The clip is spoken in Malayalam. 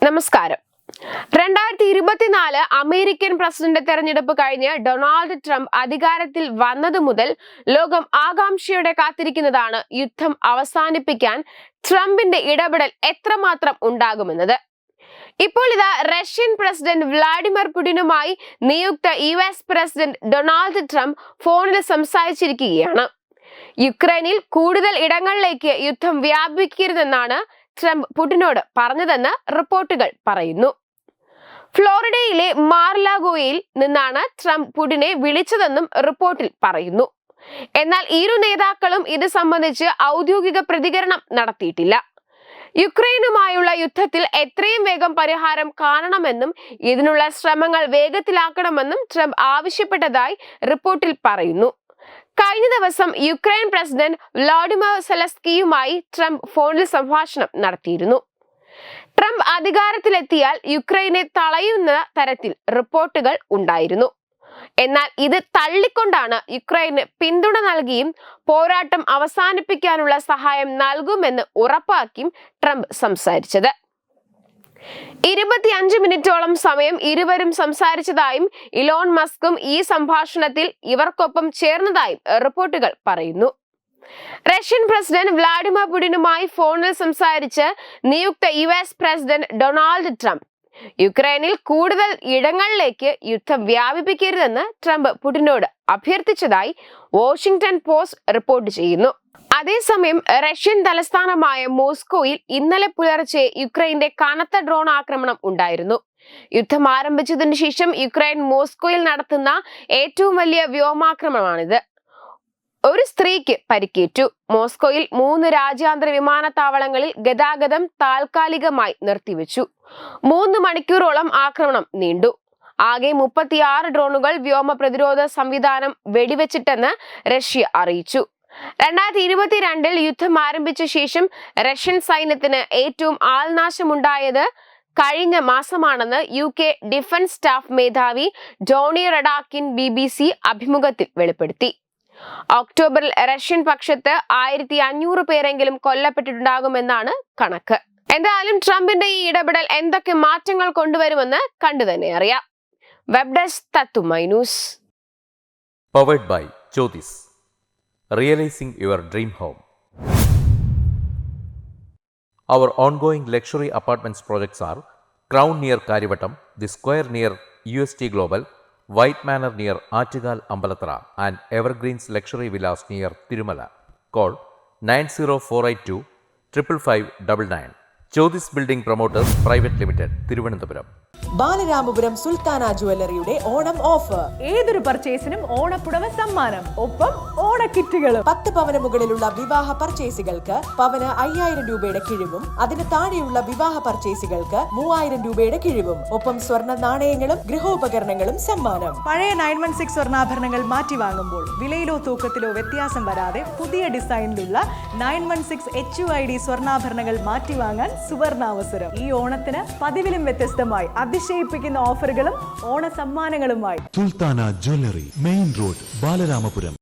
നമസ്കാരം. 2024 അമേരിക്കൻ പ്രസിഡന്റ് തെരഞ്ഞെടുപ്പ് കഴിഞ്ഞ് ഡൊണാൾഡ് ട്രംപ് അധികാരത്തിൽ വന്നതു മുതൽ ലോകം ആകാംക്ഷയോടെ കാത്തിരിക്കുന്നതാണ് യുദ്ധം അവസാനിപ്പിക്കാൻ ട്രംപിന്റെ ഇടപെടൽ എത്രമാത്രം ഉണ്ടാകുമെന്നത്. ഇപ്പോൾ ഇതാ റഷ്യൻ പ്രസിഡന്റ് വ്ളാഡിമിർ പുടിനുമായി നിയുക്ത US പ്രസിഡന്റ് ഡൊണാൾഡ് ട്രംപ് ഫോണിൽ സംസാരിച്ചിരിക്കുകയാണ്. യുക്രൈനിൽ കൂടുതൽ ഇടങ്ങളിലേക്ക് യുദ്ധം വ്യാപിക്കരുതെന്നാണ് ട്രംപ് പുടിനോട് പറഞ്ഞതെന്ന് റിപ്പോർട്ടുകൾ പറയുന്നു. ഫ്ലോറിഡയിലെ മാർ-ലാഗോയിൽ നിന്നാണ് ട്രംപ് പുടിനെ വിളിച്ചതെന്നും റിപ്പോർട്ടിൽ പറയുന്നു. എന്നാൽ ഇരു നേതാക്കളും ഇത് സംബന്ധിച്ച് ഔദ്യോഗിക പ്രതികരണം നടത്തിയിട്ടില്ല. യുക്രൈനുമായുള്ള യുദ്ധത്തിൽ എത്രയും വേഗം പരിഹാരം കാണണമെന്നും ഇതിനുള്ള ശ്രമങ്ങൾ വേഗത്തിലാക്കണമെന്നും ട്രംപ് ആവശ്യപ്പെട്ടതായി റിപ്പോർട്ടിൽ പറയുന്നു. കഴിഞ്ഞ ദിവസം യുക്രൈൻ പ്രസിഡന്റ് വ്ളാഡിമിർ സെലൻസ്കിയുമായി ട്രംപ് ഫോണിൽ സംഭാഷണം നടത്തിയിരുന്നു. ട്രംപ് അധികാരത്തിലെത്തിയാൽ യുക്രൈനെ തടയുന്ന തരത്തിൽ റിപ്പോർട്ടുകൾ ഉണ്ടായിരുന്നു. എന്നാൽ ഇത് തള്ളിക്കൊണ്ടാണ് യുക്രൈന് പിന്തുണ നൽകിയും പോരാട്ടം അവസാനിപ്പിക്കാനുള്ള സഹായം നൽകുമെന്ന് ഉറപ്പാക്കിയും ട്രംപ് സംസാരിച്ചത്. 25 മിനിറ്റോളം സമയം ഇരുവരും സംസാരിച്ചതായും ഇലോൺ മസ്കും ഈ സംഭാഷണത്തിൽ ഇവർക്കൊപ്പം ചേർന്നതായും റിപ്പോർട്ടുകൾ പറയുന്നു. റഷ്യൻ പ്രസിഡന്റ് വ്ളാഡിമിർ പുടിനുമായി ഫോണിൽ സംസാരിച്ച് നിയുക്ത US പ്രസിഡന്റ് ഡൊണാൾഡ് ട്രംപ് യുക്രൈനിൽ കൂടുതൽ ഇടങ്ങളിലേക്ക് യുദ്ധം വ്യാപിപ്പിക്കരുതെന്ന് ട്രംപ് പുടിനോട് അഭ്യർത്ഥിച്ചതായി വാഷിംഗ്ടൺ പോസ്റ്റ് റിപ്പോർട്ട് ചെയ്യുന്നു. അതേസമയം റഷ്യൻ തലസ്ഥാനമായ മോസ്കോയിൽ ഇന്നലെ പുലർച്ചെ യുക്രൈന്റെ കനത്ത ഡ്രോൺ ആക്രമണം ഉണ്ടായിരുന്നു. യുദ്ധം ആരംഭിച്ചതിനു ശേഷം യുക്രൈൻ മോസ്കോയിൽ നടത്തുന്ന ഏറ്റവും വലിയ വ്യോമാക്രമണമാണിത്. ഒരു സ്ത്രീക്ക് പരിക്കേറ്റു. മോസ്കോയിൽ 3 രാജ്യാന്തര വിമാനത്താവളങ്ങളിൽ ഗതാഗതം താൽക്കാലികമായി നിർത്തിവെച്ചു. 3 മണിക്കൂറോളം ആക്രമണം നീണ്ടു. ആകെ 36 ഡ്രോണുകൾ വ്യോമ പ്രതിരോധ സംവിധാനം വെടിവെച്ചിട്ടെന്ന് റഷ്യ അറിയിച്ചു. 2022 യുദ്ധം ആരംഭിച്ച ശേഷം റഷ്യൻ സൈന്യത്തിന് ഏറ്റവും ആൾനാശമുണ്ടായത് കഴിഞ്ഞ മാസമാണെന്ന് UK ഡിഫൻസ് സ്റ്റാഫ് മേധാവി ഡോണി റഡാക്കിൻ BBC അഭിമുഖത്തിൽ വെളിപ്പെടുത്തി. ഒക്ടോബറിൽ റഷ്യൻ പക്ഷത്ത് 1500 പേരെങ്കിലും കൊല്ലപ്പെട്ടിട്ടുണ്ടാകുമെന്നാണ് കണക്ക്. എന്തായാലും ട്രംപിന്റെ ഈ ഇടപെടൽ എന്തൊക്കെ മാറ്റങ്ങൾ കൊണ്ടുവരുമെന്ന് കണ്ടു തന്നെ അറിയാം. വെബ് ഡെസ്ക് തത്തുമൈ news. Powered by Jyothis. Realizing your dream home. Our ongoing luxury apartments projects are Crown near Karivattam, The Square near UST Global, White Manor near Aattugal Ambalathara, and Evergreens Luxury Villas near Tirumala. Call 90482 55599. Jyothis Building Promoters Private Limited, Thiruvananthapuram. Balaramapuram Sultana ജ്വല്ലറിയുടെ ഓണം ഓഫർ. ഏതൊരു പർച്ചേസിനും ഓണപ്പുടവ സമ്മാനം, ഒപ്പം ഓണക്കിറ്റുകളും. 10 പവന് മുകളിലുള്ള വിവാഹ പർച്ചേസുകൾക്ക് പവന് 5000 രൂപയുടെ കിഴിവും, അതിന് താഴെയുള്ള വിവാഹ പർച്ചേസുകൾക്ക് 3000 രൂപയുടെ കിഴിവും, ഒപ്പം സ്വർണ്ണ നാണയങ്ങളും ഗൃഹോപകരണങ്ങളും സമ്മാനം. പഴയ 916 സ്വർണ്ണാഭരണങ്ങൾ മാറ്റി വാങ്ങുമ്പോൾ വിലയിലോ തൂക്കത്തിലോ വ്യത്യാസം വരാതെ പുതിയ ഡിസൈനിലുള്ള 916 HUID സ്വർണ്ണാഭരണങ്ങൾ മാറ്റി വാങ്ങാൻ സുവർണാവസരം. ഈ ഓണത്തിന് പതിവിലും വ്യത്യസ്തമായി അതിശയിപ്പിക്കുന്ന ഓഫറുകളും ഓണ സമ്മാനങ്ങളുമായി Sultana jewellery, main road, Balaramapuram.